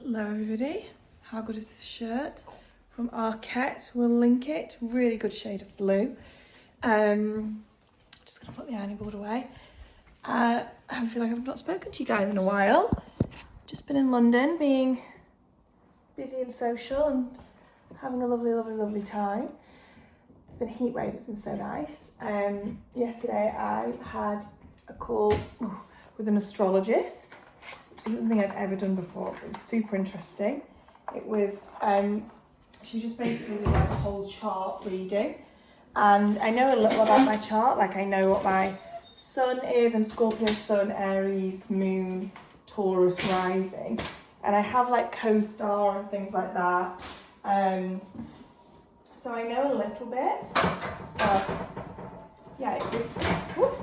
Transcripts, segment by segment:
Hello everybody, how good is this shirt? From Arket, we'll link it, really good shade of blue. Just gonna put the ironing board away. I feel like I've not spoken to you guys in a while. Just been in London being busy and social and having a lovely time. It's been a heat wave, it's been so nice. Yesterday I had a call with an astrologist. It wasn't something I'd ever done before. It was super interesting. It was, she just basically did like a whole chart reading. And I know a little about my chart. Like I know what my sun is. I'm Scorpio sun, Aries, moon, Taurus rising. And I have like co-star and things like that. So I know a little bit. Yeah, it was... Whoop.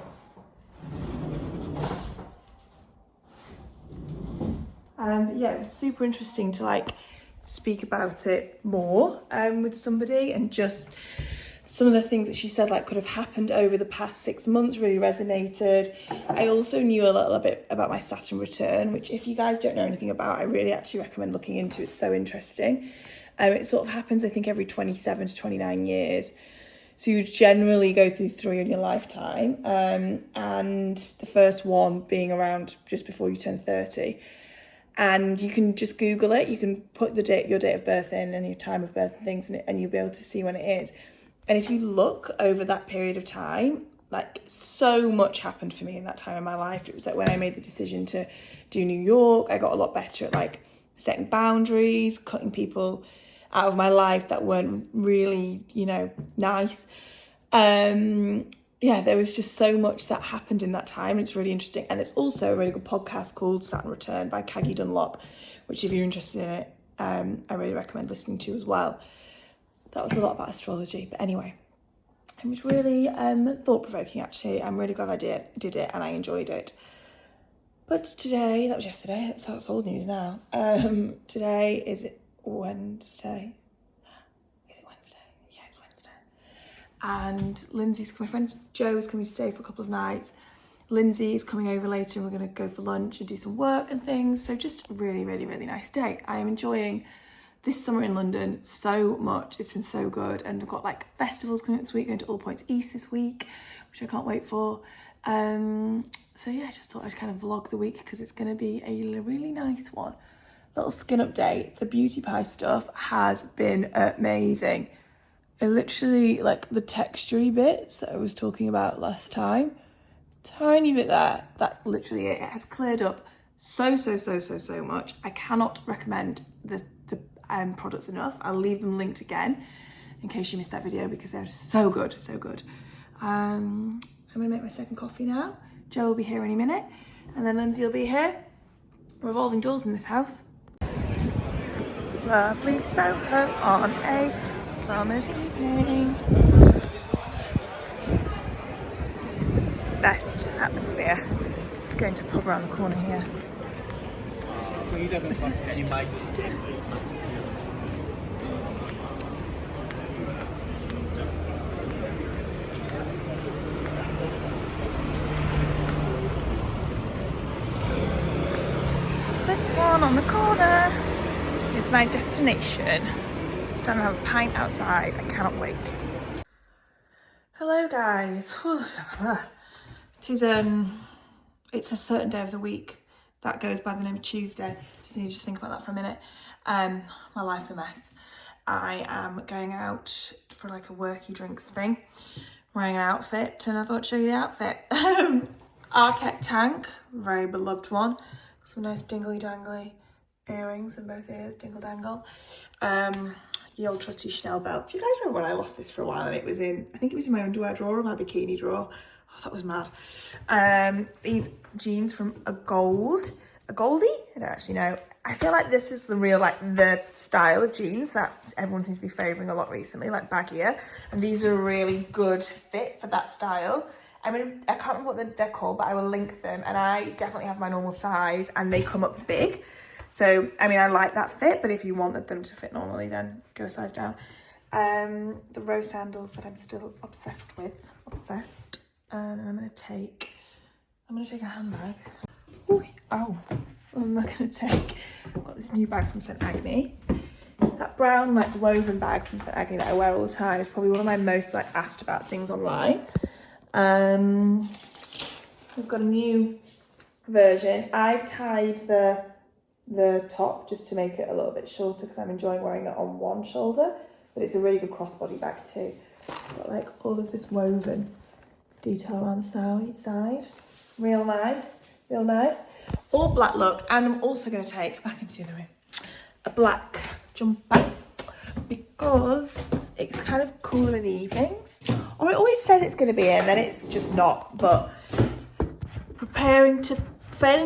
Yeah, it was super interesting to like speak about it more with somebody, and just some of the things that she said like could have happened over the past 6 months really resonated. I also knew a little bit about my Saturn return, which if you guys don't know anything about, I really actually recommend looking into. It's so interesting. It sort of happens, I think, every 27 to 29 years. So you generally go through 3 in your lifetime, and the first one being around just before you turn 30. And you can just Google it. You can put your date of birth in and your time of birth and things, and you'll be able to see when it is. And if you look over that period of time, like so much happened for me in that time in my life. It was like when I made the decision to do New York, I got a lot better at like setting boundaries, cutting people out of my life that weren't really, nice. Yeah, there was just so much that happened in that time. It's really interesting. And it's also a really good podcast called Saturn Return by Agni Dunlop, which if you're interested in it, I really recommend listening to as well. That was a lot about astrology. But anyway, it was really thought-provoking, actually. I'm really glad I did it and I enjoyed it. But today, that was yesterday, that's old news now. Today, is it Wednesday? And my friend Jo is coming to stay for a couple of nights. Lindsay is coming over later and we're going to go for lunch and do some work and things. So just a really nice day. I am enjoying this summer in London so much. It's been so good. And I've got like festivals coming up this week, going to All Points East this week, which I can't wait for. So yeah, I just thought I'd kind of vlog the week because it's going to be a really nice one. Little skin update. The beauty pie stuff has been amazing. I literally, like the textury bits that I was talking about last time, tiny bit there, that's literally it. It has cleared up so much. I cannot recommend the products enough. I'll leave them linked again in case you missed that video because they're so good. I'm gonna make my second coffee now. Jo will be here any minute and then Lindsay will be here. Revolving doors in this house. Lovely Soho on a summer's evening. It's the best atmosphere. Just going to pub around the corner here. So he doesn't trust any mic. This one on the corner is my destination. Stand and have a pint outside. I cannot wait. Hello guys. It's a certain day of the week that goes by the name of Tuesday. Just need to think about that for a minute. My life's a mess. I am going out for like a worky drinks thing, wearing an outfit, and I thought I'd show you the outfit. Arket tank, very beloved one. Some nice dingly dangly earrings in both ears, dingle dangle. The old trusty Chanel belt. Do you guys remember when I lost this for a while and I think it was in my underwear drawer or my bikini drawer? Oh, that was mad. These jeans from Agolde? I don't actually know. I feel like this is the real, like the style of jeans that everyone seems to be favouring a lot recently, like baggier. And these are a really good fit for that style. I mean, I can't remember what they're called, but I will link them. And I definitely have my normal size and they come up big. So, I mean, I like that fit, but if you wanted them to fit normally, then go a size down. The rose sandals that I'm still obsessed with. And I'm gonna take a handbag. Ooh, oh, what am I gonna take? I've got this new bag from St Agni. That brown like woven bag from St Agni that I wear all the time is probably one of my most like asked about things online. We've got a new version. I've tied the top just to make it a little bit shorter because I'm enjoying wearing it on one shoulder, but it's a really good crossbody bag too. It's got like all of this woven detail around the side. Real nice, real nice. All black look, and I'm also going to take, back into the other room, a black jumper because it's kind of cooler in the evenings. Or it always says it's going to be in, then it's just not. But failing to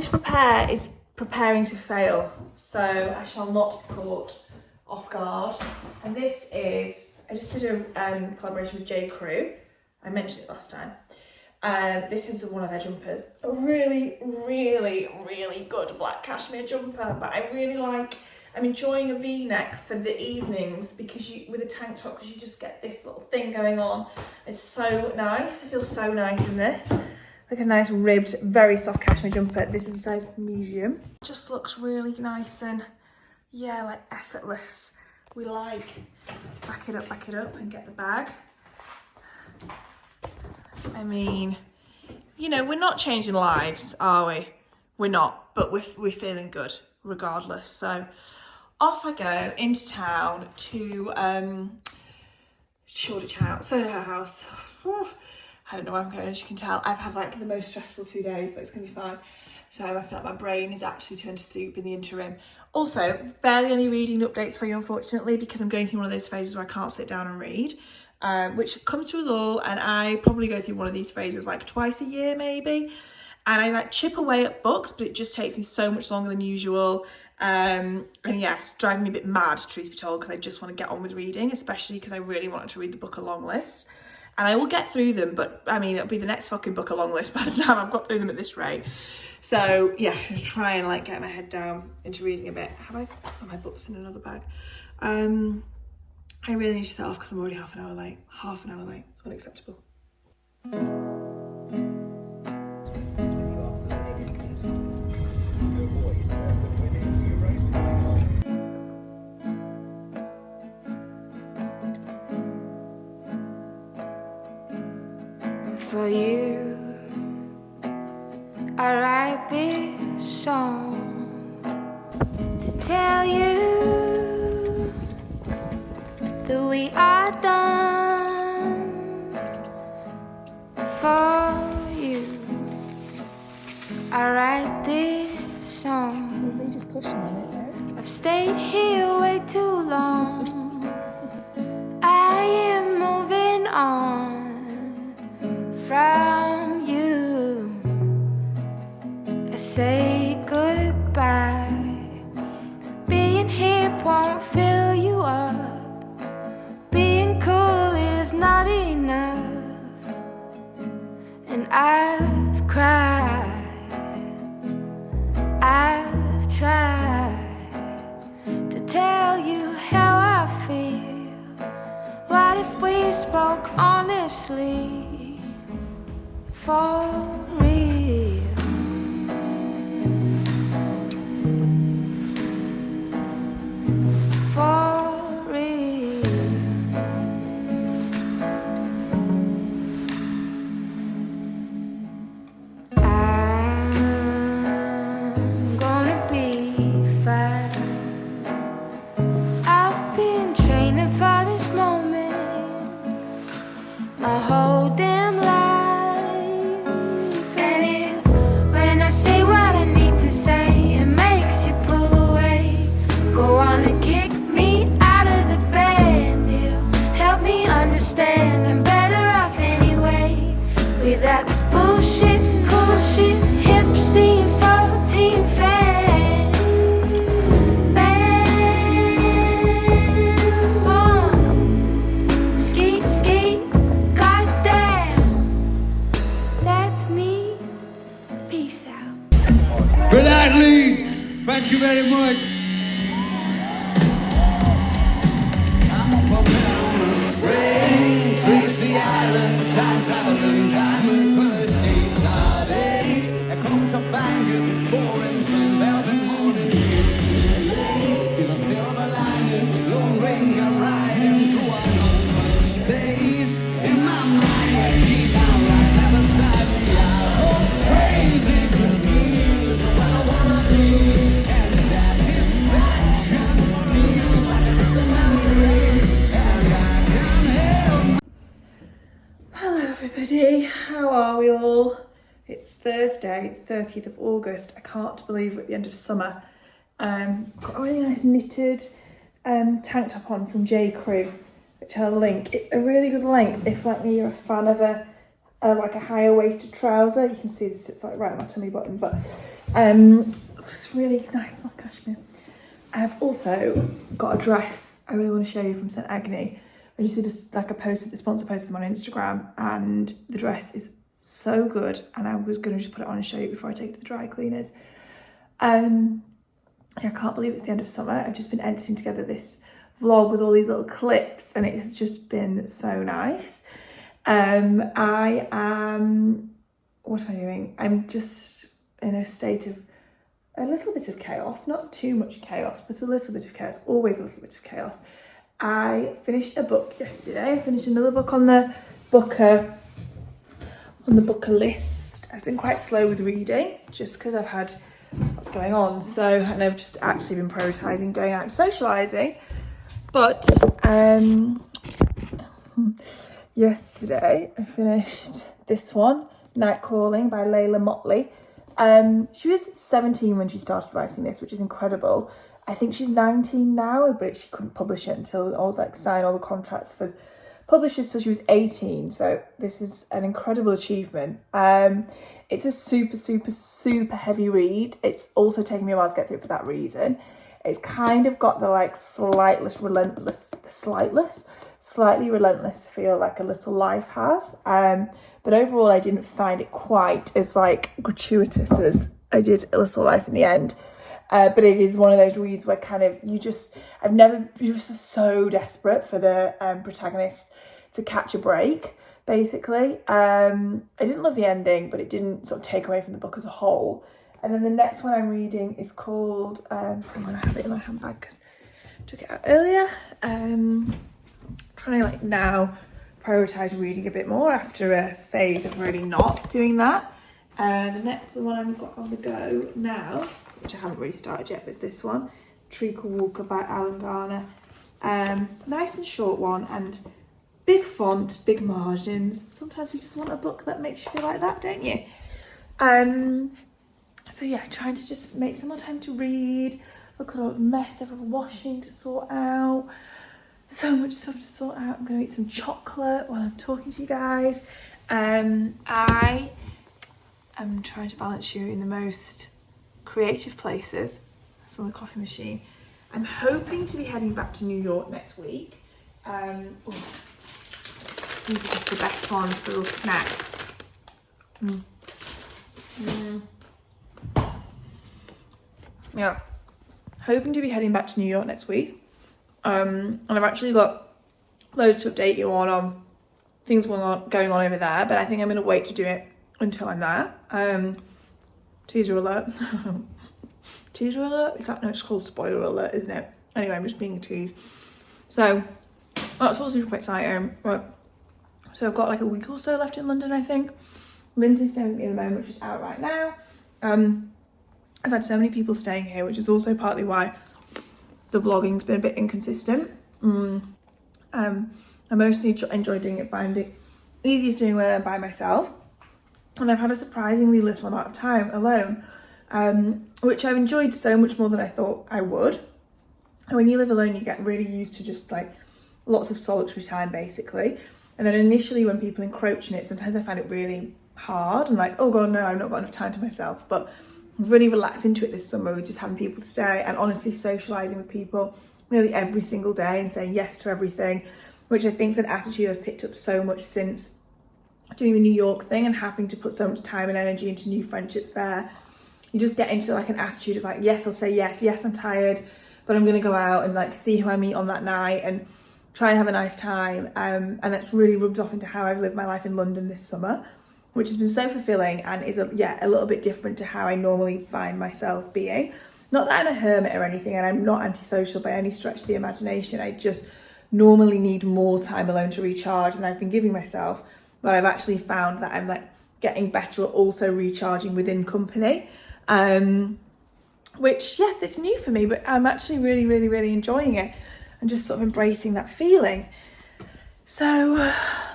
prepare is preparing to fail. So I shall not be caught off guard. And this is, I just did a collaboration with J. Crew. I mentioned it last time. This is one of their jumpers. A really, really, really good black cashmere jumper. But I really like, I'm enjoying a V-neck for the evenings because with a tank top, because you just get this little thing going on. It's so nice. I feel so nice in this. Like a nice ribbed, very soft cashmere jumper. This is a size medium. Just looks really nice and yeah, like effortless. We like back it up and get the bag. I mean, you know, we're not changing lives, are we? We're not, but we're feeling good regardless. So off I go into town to Shoreditch House, Soho House. I don't know where I'm going, as you can tell. I've had like the most stressful 2 days, but it's gonna be fine. So I feel like my brain has actually turned to soup in the interim. Also, barely any reading updates for you, unfortunately, because I'm going through one of those phases where I can't sit down and read, which comes to us all. And I probably go through one of these phases like twice a year, maybe. And I like chip away at books, but it just takes me so much longer than usual. And yeah, it's driving me a bit mad, truth be told, because I just want to get on with reading, especially because I really wanted to read the book along list. And I will get through them, but I mean, it'll be the next fucking book along list by the time I've got through them at this rate. So yeah, just try and like get my head down into reading a bit. Have I got my books in another bag? I really need to set off because I'm already half an hour late. Unacceptable. For you, I write this song to tell you that we are done. For you, I write this song. They just cushion on it though. I've stayed here way too long. I am moving on from you. I say goodbye. Being here won't fill you up. Being cool is not enough. And I've cried, I've tried to tell you how I feel. What if we spoke honestly? For real. For real. I'm gonna be fine. I've been training for this moment my whole damn life. That was bullshit, cool shit, hip scene, 14 fan. Bang, boom, skeet, skeet, goddamn. That's neat. Peace out. Good night, Leeds. Thank you very much. I'm up on a spring, Tracy Island, time traveling, diamond colored shade, not age. I come to find you, 4 inch and velvet morning. It's Thursday, 30th of August. I can't believe we're at the end of summer. Got a really nice knitted tank top on from J. Crew, which I'll link. It's a really good length if, like me, you're a fan of a higher waisted trouser. You can see this sits like right on my tummy button, but it's really nice soft cashmere. I have also got a dress I really want to show you from St. Agni. I just did the sponsor posted them on Instagram, and the dress is so good, and I was going to just put it on and show you before I take it to the dry cleaners. I can't believe it's the end of summer. I've just been editing together this vlog with all these little clips, and it has just been so nice. What am I doing? I'm just in a state of a little bit of chaos, not too much chaos, but a little bit of chaos, always a little bit of chaos. I finished a book yesterday. I finished another book on the booker list. I've been quite slow with reading just because I've had what's going on, and I've just actually been prioritising going out and socialising. But yesterday I finished this one, Night Crawling by Layla Motley. She was 17 when she started writing this, which is incredible. I think she's 19 now, but she couldn't publish it until sign all the contracts for publishers till she was 18. So this is an incredible achievement. It's a super, super, super heavy read. It's also taken me a while to get through it for that reason. It's kind of got the slightly relentless feel like A Little Life has. But overall, I didn't find it quite as gratuitous as I did A Little Life in the end. But it is one of those reads where you're just so desperate for the protagonist to catch a break, basically. I didn't love the ending, but it didn't sort of take away from the book as a whole. And then the next one I'm reading is called, I'm going to have it in my handbag because I took it out earlier. Trying to now prioritise reading a bit more after a phase of really not doing that. The one I've got on the go now, which I haven't really started yet, is this one, Treacle Walker by Alan Garner. Nice and short one, and big font, big margins. Sometimes we just want a book that makes you feel like that, don't you? So yeah, trying to just make some more time to read. Look at all the mess of washing to sort out. So much stuff to sort out. I'm going to eat some chocolate while I'm talking to you guys. I am trying to balance you in the most creative places. That's on the coffee machine. I'm hoping to be heading back to New York next week. These are just the best ones for a little snack. Yeah, hoping to be heading back to New York next week. And I've actually got loads to update you on things going on over there, but I think I'm going to wait to do it until I'm there. Teaser alert. Teaser alert? No, it's called spoiler alert, isn't it? Anyway, I'm just being a tease. So that's what's super exciting. Right. So I've got a week or so left in London, I think. Lindsay's staying with me at the moment, which is out right now. I've had so many people staying here, which is also partly why the vlogging's been a bit inconsistent. I mostly enjoy doing it, find it easiest doing when I'm by myself. And I've had a surprisingly little amount of time alone, which I've enjoyed so much more than I thought I would. And when you live alone, you get really used to just lots of solitary time, basically. And then initially when people encroach in it, sometimes I find it really hard and oh God, no, I've not got enough time to myself. But I've really relaxed into it this summer with just having people to stay and honestly socialising with people nearly every single day and saying yes to everything, which I think is an attitude I've picked up so much since doing the New York thing and having to put so much time and energy into new friendships there. You just get into an attitude of yes, I'll say yes, I'm tired, but I'm going to go out and see who I meet on that night and try and have a nice time. And that's really rubbed off into how I've lived my life in London this summer, which has been so fulfilling and is a little bit different to how I normally find myself being. Not that I'm a hermit or anything, and I'm not antisocial by any stretch of the imagination. I just normally need more time alone to recharge than I've been giving myself. But I've actually found that I'm getting better at also recharging within company. Which, it's new for me, but I'm actually really, really, really enjoying it and just sort of embracing that feeling. So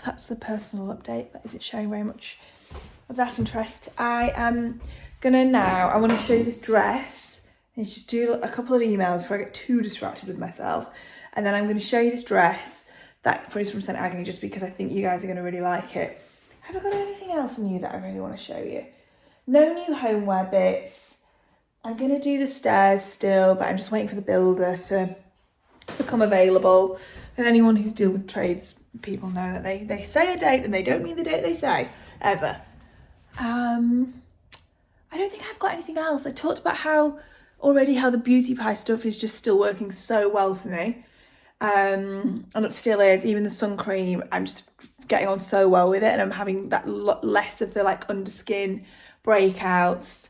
that's the personal update. That isn't showing very much of that interest, I am gonna now, I want to show you this dress and just do a couple of emails before I get too distracted with myself. And then I'm going to show you this dress that is from St. Agni, just because I think you guys are going to really like it. Have I got anything else new that I really want to show you? No new homeware bits. I'm going to do the stairs still, but I'm just waiting for the builder to become available. And anyone who's dealt with trades people know that they say a date and they don't mean the date they say, ever. I don't think I've got anything else. I talked about how the beauty pie stuff is just still working so well for me. And it still is. Even the sun cream, I'm just getting on so well with it, and I'm having that less of the like underskin breakouts.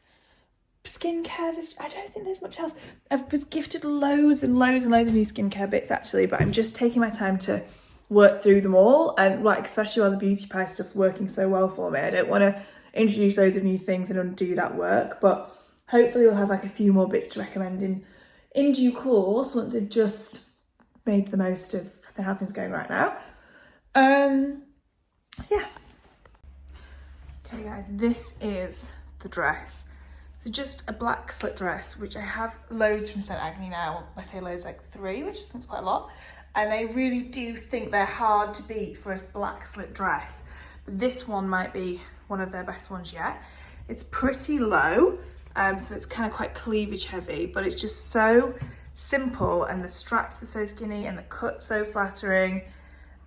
Skincare, I don't think there's much else. I've was gifted loads and loads and loads of new skincare bits actually, but I'm just taking my time to work through them all, and like especially while the beauty pie stuff's working so well for me, I don't want to introduce loads of new things and undo that work, but hopefully we'll have like a few more bits to recommend in due course once I've just made the most of how things are going right now. Yeah. Okay guys, this is the dress. So just a black slit dress, which I have loads from St. Agni now. I say loads, like 3, which I think is quite a lot. And I really do think they're hard to beat for a black slit dress. But this one might be one of their best ones yet. It's pretty low, so it's kind of quite cleavage heavy, but it's just so simple, and the straps are so skinny and the cut's so flattering.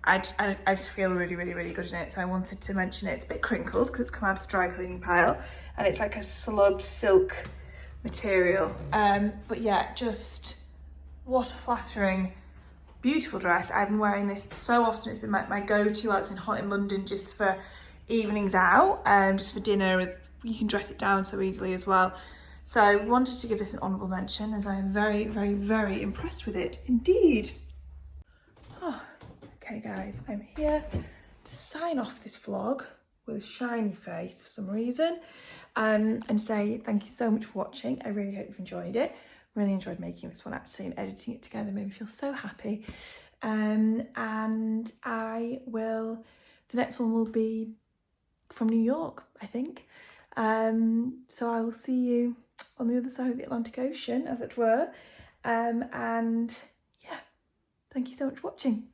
I just feel really, really, really good in it, so I wanted to mention it. It's a bit crinkled because it's come out of the dry cleaning pile, and it's like a slubbed silk material. But yeah, just what a flattering, beautiful dress. I've been wearing this so often. It's been my go-to while it's been hot in London, just for evenings out, just for dinner. You can dress it down so easily as well. So I wanted to give this an honourable mention, as I am very, very, very impressed with it indeed. Oh, okay guys, I'm here to sign off this vlog with a shiny face for some reason, and say thank you so much for watching. I really hope you've enjoyed it. Really enjoyed making this one actually, and editing it together made me feel so happy. And the next one will be from New York, I think. So I will see you on the other side of the Atlantic Ocean, as it were. And yeah, thank you so much for watching.